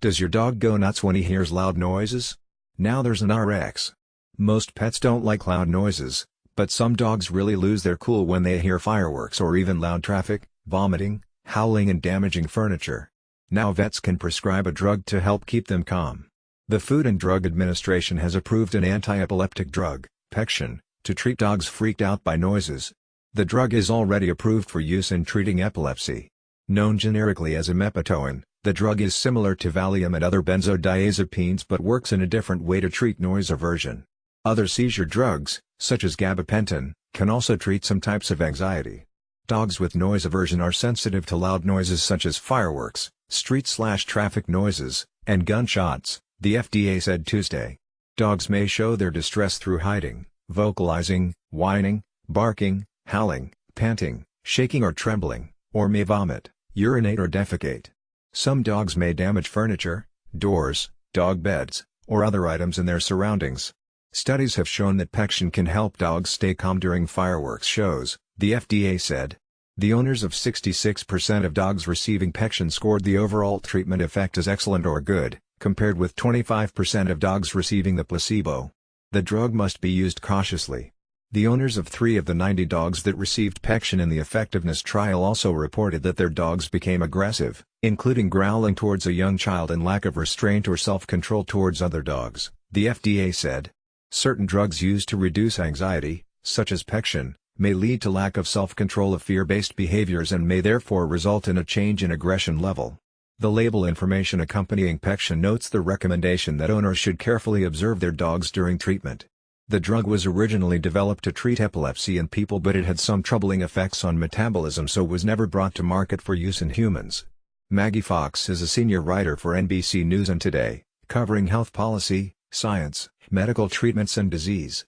Does your dog go nuts when he hears loud noises? Now there's an RX. Most pets don't like loud noises, but some dogs really lose their cool when they hear fireworks or even loud traffic, vomiting, howling and damaging furniture. Now vets can prescribe a drug to help keep them calm. The Food and Drug Administration has approved an anti-epileptic drug, Pexion, to treat dogs freaked out by noises. The drug is already approved for use in treating epilepsy. Known generically as imepitoin, the drug is similar to Valium and other benzodiazepines but works in a different way to treat noise aversion. Other seizure drugs, such as gabapentin, can also treat some types of anxiety. Dogs with noise aversion are sensitive to loud noises such as fireworks, street/traffic noises, and gunshots, the FDA said Tuesday. Dogs may show their distress through hiding, vocalizing, whining, barking, howling, panting, shaking or trembling, or may vomit, urinate or defecate. Some dogs may damage furniture, doors, dog beds, or other items in their surroundings. Studies have shown that Pexion can help dogs stay calm during fireworks shows, the FDA said. The owners of 66% of dogs receiving Pexion scored the overall treatment effect as excellent or good, compared with 25% of dogs receiving the placebo. The drug must be used cautiously. The owners of 3 of the 90 dogs that received Pexion in the effectiveness trial also reported that their dogs became aggressive, including growling towards a young child and lack of restraint or self-control towards other dogs, the FDA said. Certain drugs used to reduce anxiety, such as Pexion, may lead to lack of self-control of fear-based behaviors and may therefore result in a change in aggression level. The label information accompanying Pexion notes the recommendation that owners should carefully observe their dogs during treatment. The drug was originally developed to treat epilepsy in people but it had some troubling effects on metabolism so was never brought to market for use in humans. Maggie Fox is a senior writer for NBC News and Today, covering health policy, science, medical treatments and disease.